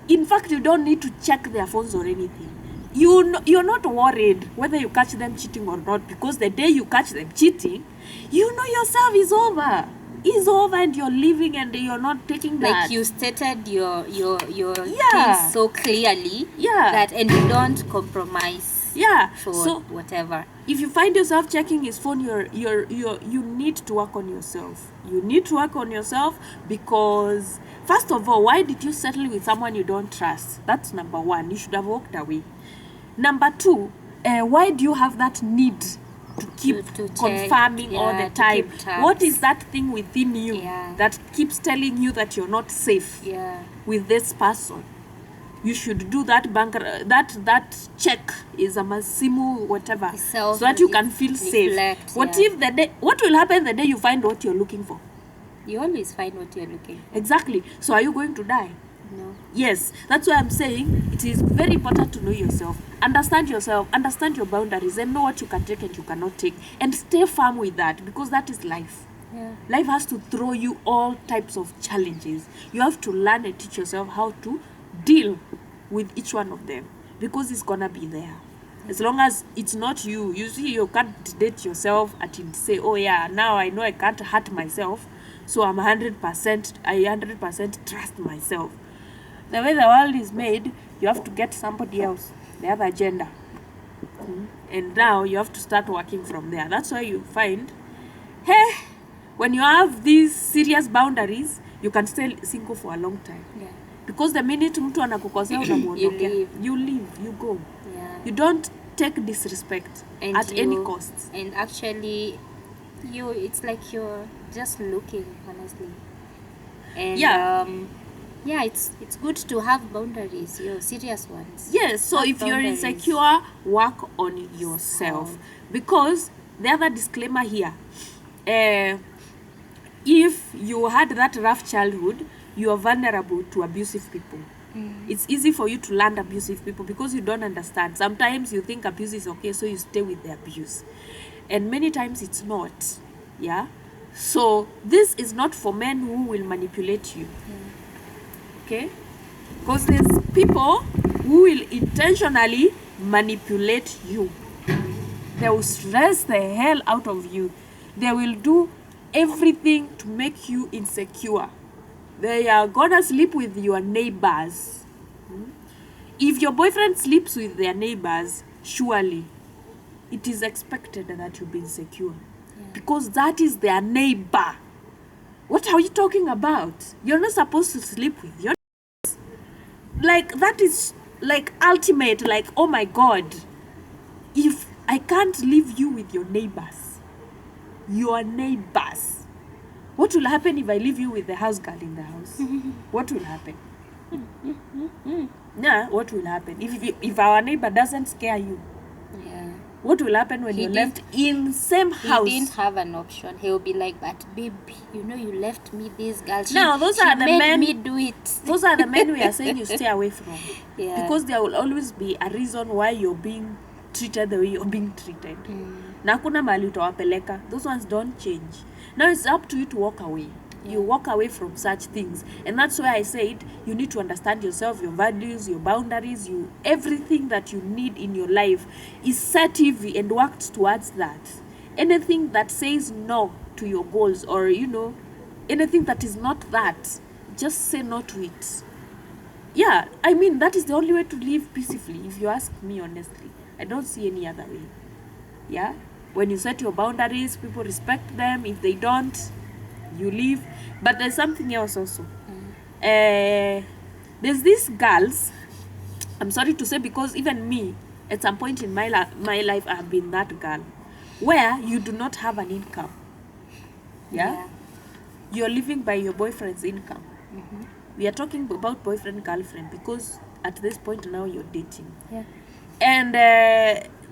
In fact, you don't need to check their phones or anything. You're not worried whether you catch them cheating or not, because the day you catch them cheating, you know yourself is over. It's over, and you're leaving, and you're not taking that. Like you stated your Yeah. things so clearly. Yeah. That, and you don't compromise. Yeah. For So whatever. if you find yourself checking his phone, you need to work on yourself. You need to work on yourself, because first of all, why did you settle with someone you don't trust? That's number one. You should have walked away. Number two, why do you have that need to keep To check, confirming all yeah, the to time. keep tabs. What is that thing within you Yeah. that keeps telling you that you're not safe Yeah. with this person? You should do that that check is a masimu whatever, Self so that you can feel safe. reflect, What yeah. if the day, what will happen the day you find what you're looking for? You always find what you're looking for. Exactly. So are you going to die? No. Yes, that's why I'm saying it is very important to know yourself, understand your boundaries, and know what you can take and you cannot take, and stay firm with that, because that is life. Yeah. Life has to throw you all types of challenges. You have to learn and teach yourself how to deal with each one of them, because it's gonna be there. As long as it's not you. You see, you can't date yourself and say, oh yeah, now I know I can't hurt myself, so I 100% trust myself. The way the world is made, you have to get somebody else, the other gender. And now you have to start working from there. That's why you find, hey, when you have these serious boundaries, you can stay single for a long time. Yeah. Because the minute mtu anakukosea unamuondokea, leave. you leave, you go. Yeah. You don't take disrespect And at any cost. And actually, it's like you're just looking, honestly. And Yeah. yeah, it's good to have boundaries, serious ones. Yes, so Have if you're boundaries. insecure, work on yourself. Self. Because the other disclaimer here, if you had that rough childhood, you are vulnerable to abusive people. It's easy for you to learn abusive people because you don't understand. Sometimes you think abuse is okay, so you stay with the abuse. And many times it's not. Yeah? So this is not for men who will manipulate you. Okay? Because there's people who will intentionally manipulate you. They will stress the hell out of you. They will do everything to make you insecure. They are gonna sleep with your neighbors. If your boyfriend sleeps with their neighbors, surely it is expected that you be insecure. Because that is their neighbor. What are you talking about? You're not supposed to sleep with your neighbors. Like, that is like ultimate, like, oh my God. If I can't leave you with your neighbors, what will happen if I leave you with the house girl in the house? What will happen? Yeah, what will happen? If our neighbor doesn't scare you, Yeah. what will happen when you're left in same house? He didn't have an option. He'll be like, but babe, you left me this girl. Now, those are the made men- me do it. Those are the men we are saying you stay away from. Yeah. Because there will always be a reason why you're being treated the way you're being treated. Na kuna mahali utawapeleka. Those ones don't change. Now it's up to you to walk away. You walk away from such things. And that's why I said you need to understand yourself, your values, your boundaries, everything that you need in your life is set heavy and worked towards that. Anything that says no to your goals, or anything that is not that, just say no to it. Yeah, I mean, that is the only way to live peacefully, if you ask me honestly. I don't see any other way. Yeah? When you set your boundaries, people respect them. If they don't, you leave. But there's something else also. There's these girls, I'm sorry to say, because even me, at some point in my life, I have been that girl, where you do not have an income. Yeah? You're living by your boyfriend's income. We are talking about boyfriend, girlfriend, because at this point now you're dating. Yeah. And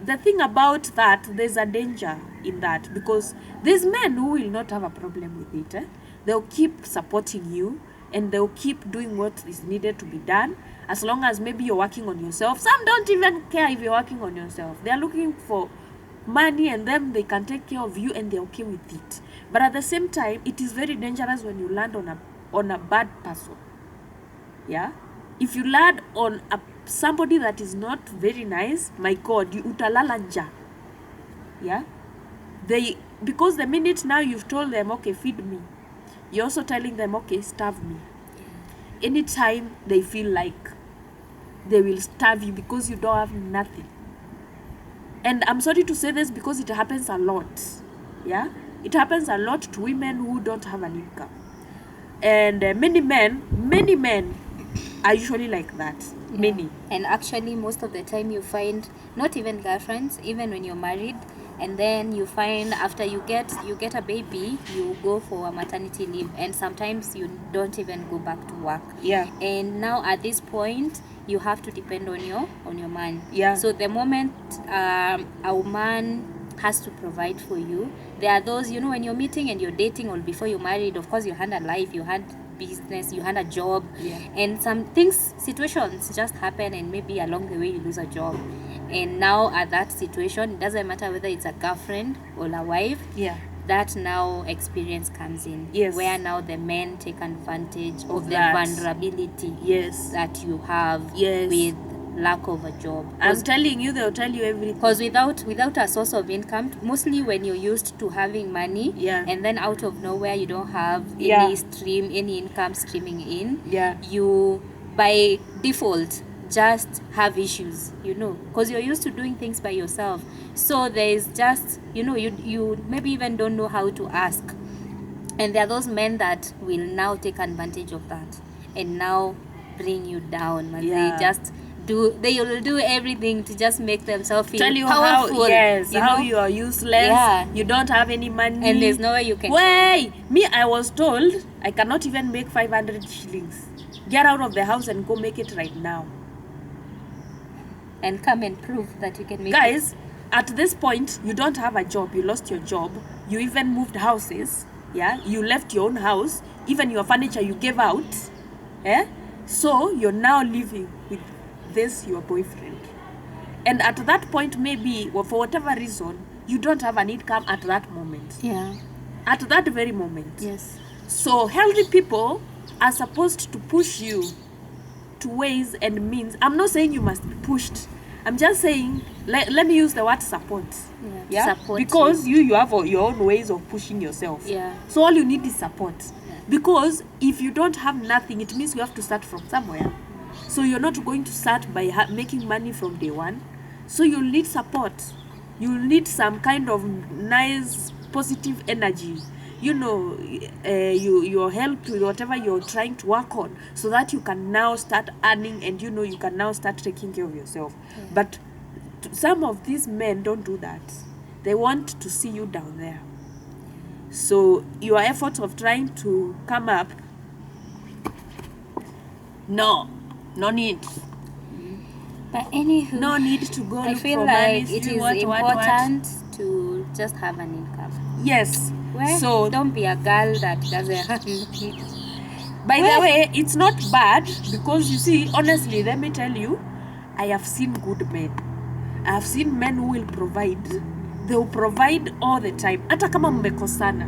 the thing about that, there's a danger in that, because there's men who will not have a problem with it. They'll keep supporting you, and they'll keep doing what is needed to be done, as long as maybe you're working on yourself. Some don't even care if you're working on yourself. They're looking for money, and then they can take care of you, and they're okay with it. But at the same time, it is very dangerous when you land on a bad person. Yeah? If you land on somebody that is not very nice, my God, you utalala nja. Yeah? Because the minute now you've told them, okay, feed me, you're also telling them, okay, starve me. Anytime they feel like they will starve you because you don't have nothing. And I'm sorry to say this because it happens a lot. Yeah? It happens a lot to women who don't have an income. And many men are usually like that. Many. And actually, most of the time you find, not even girlfriends, even when you're married, and then you find after you get a baby, you go for a maternity leave, and sometimes you don't even go back to work. Yeah. And now at this point, you have to depend on your man. Yeah. So the moment our man has to provide for you, there are those, you know, when you're meeting and you're dating or before you're married, of course you had a life, you had business, you had a job, Yeah. and situations just happen, and maybe along the way you lose a job. And now at that situation, it doesn't matter whether it's a girlfriend or a wife, Yeah. that now experience comes in. Yes. Where now the men take advantage of the that. vulnerability Yes. that you have Yes. with lack of a job. I'm telling you, they'll tell you everything. Because without a source of income, mostly when you're used to having money, Yeah. and then out of nowhere you don't have Yeah. any income streaming in, Yeah. you by default just have issues, you know, because you're used to doing things by yourself. So there's just, you know, you maybe even don't know how to ask. And there are those men that will now take advantage of that and now bring you down. Man. Yeah. They will do everything to just make themselves feel Tell you powerful. how know? you are useless. Yeah. You don't have any money. And there's no way you can. Wait, me, I was told I cannot even make 500 shillings. Get out of the house and go make it right now. And come and prove that you can make Guys, at this point, you don't have a job. You lost your job. You even moved houses. Yeah, you left your own house. Even your furniture you gave out. Eh? So you're now living with this your boyfriend. And at that point, maybe, or for whatever reason, you don't have an income at that moment. it. Yeah. At that very moment. Yes. So healthy people are supposed to push you to ways and means. I'm not saying you must be pushed. I'm just saying, let me use the word support. Yeah. Support Because you have your own ways of pushing yourself. Yeah. So all you need is support. Because if you don't have nothing, it means you have to start from somewhere. So you're not going to start by making money from day one. So you'll need support. You'll need some kind of nice positive energy. You know, your help with whatever you're trying to work on, so that you can now start earning, and you know you can now start taking care of yourself. Yeah. But some of these men don't do that. They want to see you down there. So your efforts of trying to come up, no need. But anywho, No need to go I look feel for like money. it see is what. important to just have an income. Yes. Well, So don't be a girl that doesn't have it. by Well- the way, it's not bad, because you see, honestly, let me tell you, I have seen good men. I have seen men who will provide. They will provide all the time. Hata kama mmekosana,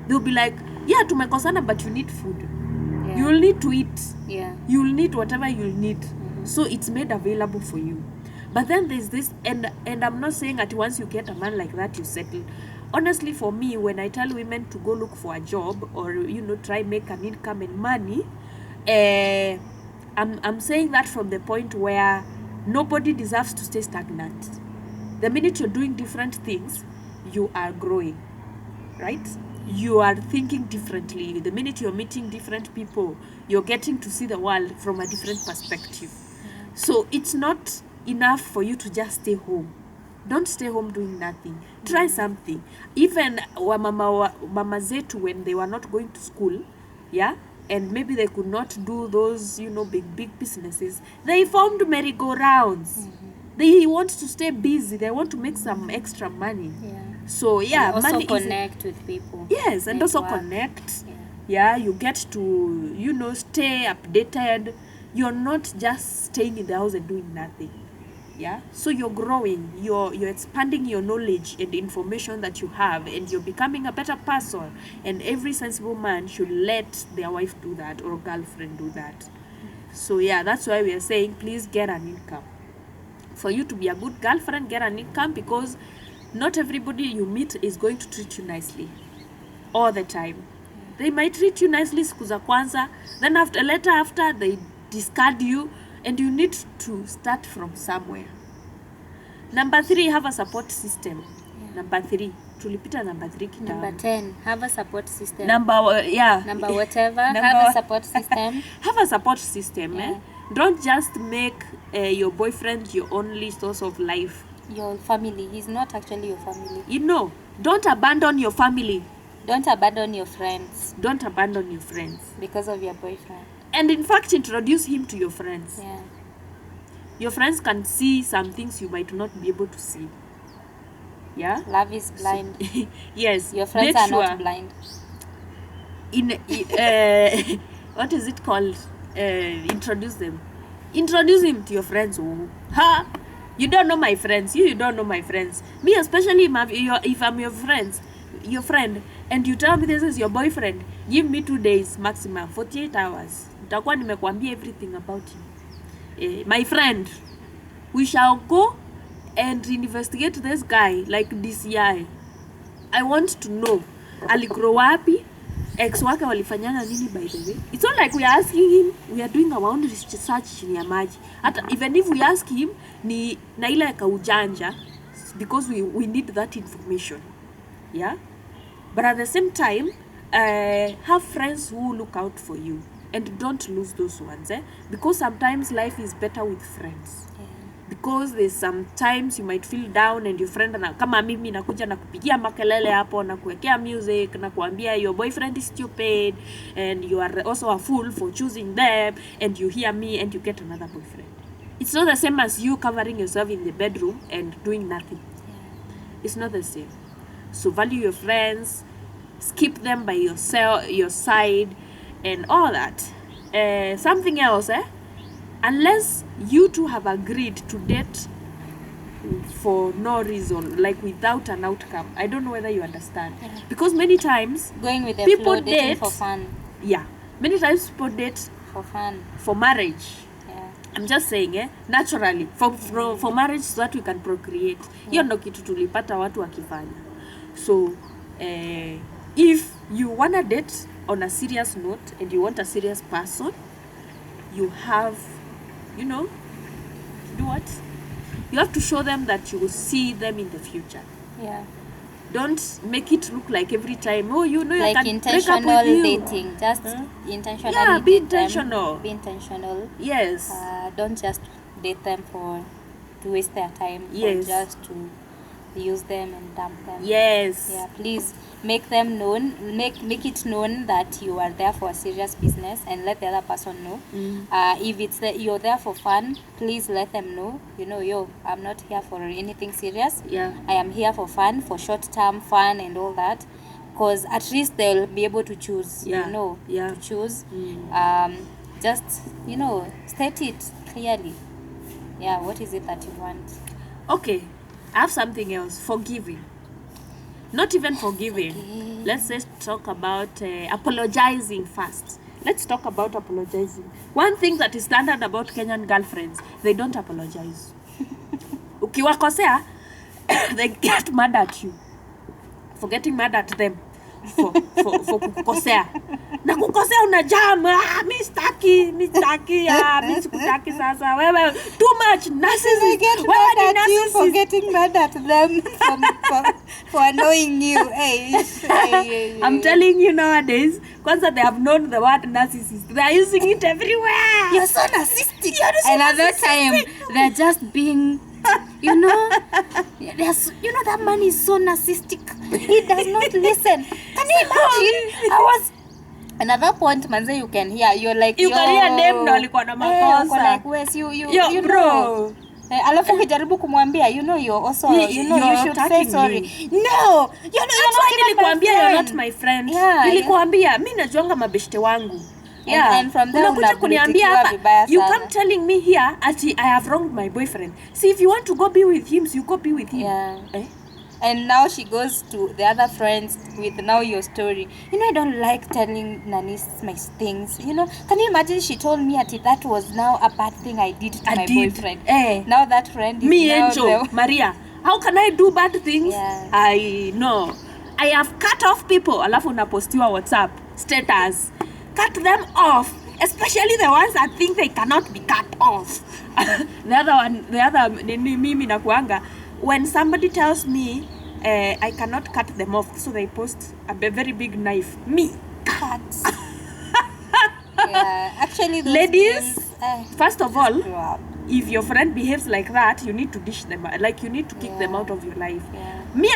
they'll be like, yeah, tumekosana, but you need food. Yeah. You'll need to eat. Yeah. You'll need whatever you'll need. So it's made available for you. But then there's this, and I'm not saying that once you get a man like that, you settle. Honestly, for me, when I tell women to go look for a job, or you know, try make an income and money, I'm saying that from the point where nobody deserves to stay stagnant. The minute you're doing different things, you are growing, right? You are thinking differently. The minute you're meeting different people, you're getting to see the world from a different perspective. So it's not enough for you to just stay home. Don't stay home doing nothing. Try something. Even mama zetu, when they were not going to school, yeah, and maybe they could not do those, you know, big businesses, they formed merry-go-rounds. They want to stay busy. They want to make some extra money. Yeah. So yeah, And also money connect with people. yes, and also Network. connect. Yeah. Yeah, you get to, you know, stay updated. You're not just staying in the house and doing nothing. Yeah, so you're growing, you're expanding your knowledge and information that you have, and you're becoming a better person. And every sensible man should let their wife do that, or girlfriend do that. So yeah, that's why we are saying, please get an income. For you to be a good girlfriend, get an income, because not everybody you meet is going to treat you nicely all the time. They might treat you nicely siku za kwanza, then after they discard you, and you need to start from somewhere. Number 3, have a support system. Number 3, tulipita number 3 kitambo. Number 10, have a support system. Number Whatever, Number- have a support system. Have a support system. Yeah. Don't just make your boyfriend your only source of life. your family. He's not actually your family. You know, don't abandon your family. Don't abandon your friends Don't abandon your friends. because of your boyfriend. And in fact, introduce him to your friends. Yeah. Your friends can see some things you might not be able to see. Yeah? Love is blind. Yes. Your friends make are sure not blind. What is it called? Introduce them. Introduce him to your friends. Oh. Ha! You don't know my friends. You don't know my friends. Me especially, if I'm your friend, and you tell me this is your boyfriend, give me 2 days maximum, 48 hours. Nitakuwa nimekuambia everything about him. My friend, we shall go and investigate this guy like DCI. I want to know aligrow wapi, ex wake walifanyana nini. By the way, it's not like we are asking him, we are doing our own research chini ya maji. Hata even if we ask him ni na ile kaujanja, because we need that information. Yeah, but at the same time, have friends who look out for you, and don't lose those ones, because sometimes life is better with friends. Because there's sometimes you might feel down and your friend kama mimi nakuja na kupigia makelele hapo na kuwekea music na kuambia your boyfriend is stupid and you are also a fool for choosing them, and you hear me and you get another boyfriend. It's not the same as you covering yourself in the bedroom and doing nothing. It's not the same. So value your friends, keep them by your side and all that. Something else, unless you two have agreed to date for no reason, like without an outcome. I don't know whether you understand. Because many times Going with the people flow, dating date for fun. Yeah, many times people date For fun. for marriage. Yeah. I'm just saying, naturally for marriage so that we can procreate. Hiyo ndo kitu tulipata watu wakifanya. So if you wanna date on a serious note and you want a serious person, you have, to do what? You have to show them that you will see them in the future. Yeah. Don't make it look like every time, you Like can break up intentional with you. dating. Just intentionally Yeah, be date them. intentional. Be intentional. Yes. Don't just date them to waste their time. Yes. Or just to use them and dump them. Yes. Yeah, please make them known. Make it known that you are there for a serious business, and let the other person know. If it's you're there for fun, please let them know. I'm not here for anything serious. Yeah. I am here for fun, for short-term fun and all that. Because at least they'll be able to choose. Yeah. Yeah. To choose. Just state it clearly. Yeah, what is it that you want? Okay, I have something else. Forgiving. Not even forgiving. Let's just talk about apologizing first. Let's talk about apologizing. One thing that is standard about Kenyan girlfriends, they don't apologize. Ukiwakosea, they get mad at you for getting mad at them for kukosea. Na kukosea unajama, mi sitaki, mi sikutaki sasa. Wewe too much narcissism. Wewe ni narcissist. For getting mad at them for annoying you. Hey. I'm telling you nowadays, kwanza they have known the word narcissist. They are using it everywhere. You're so narcissistic. Another time, they're just being, that man is so narcissistic. He does not listen. Can you imagine? Another point, manze, you can hear. You're like, you can hear them ndo alikuwa na makosa. Like, Wes, you bro. Alafu ukijaribu kumwambia, you're also, you should say sorry. Me. No, you're not nilikwambia you're not my friend. Yeah, nilikwambia mimi najuanga mabeshte wangu. Yeah. And from there unakuja kuniambia hapa, you come telling me here ati I have wronged my boyfriend. See, if you want to go be with him, so you go be with him. Yeah. And now she goes to the other friends with now your story. I don't like telling Nanis my things. Can you imagine she told me that was now a bad thing I did to my boyfriend. Now that friend is me, now Angel, Maria. How can I do bad things? Yeah. I know. I have cut off people. Alafu unapostiwa WhatsApp status. Cut them off. Especially the ones that think they cannot be cut off. The other mimi nakuanga. When somebody tells me I cannot cut them off, so they post a very big knife. Me, cut. Yeah, actually, ladies, first of all, if your friend behaves like that, you need to dish them, like you need to kick them Yeah. out of your life. Yeah.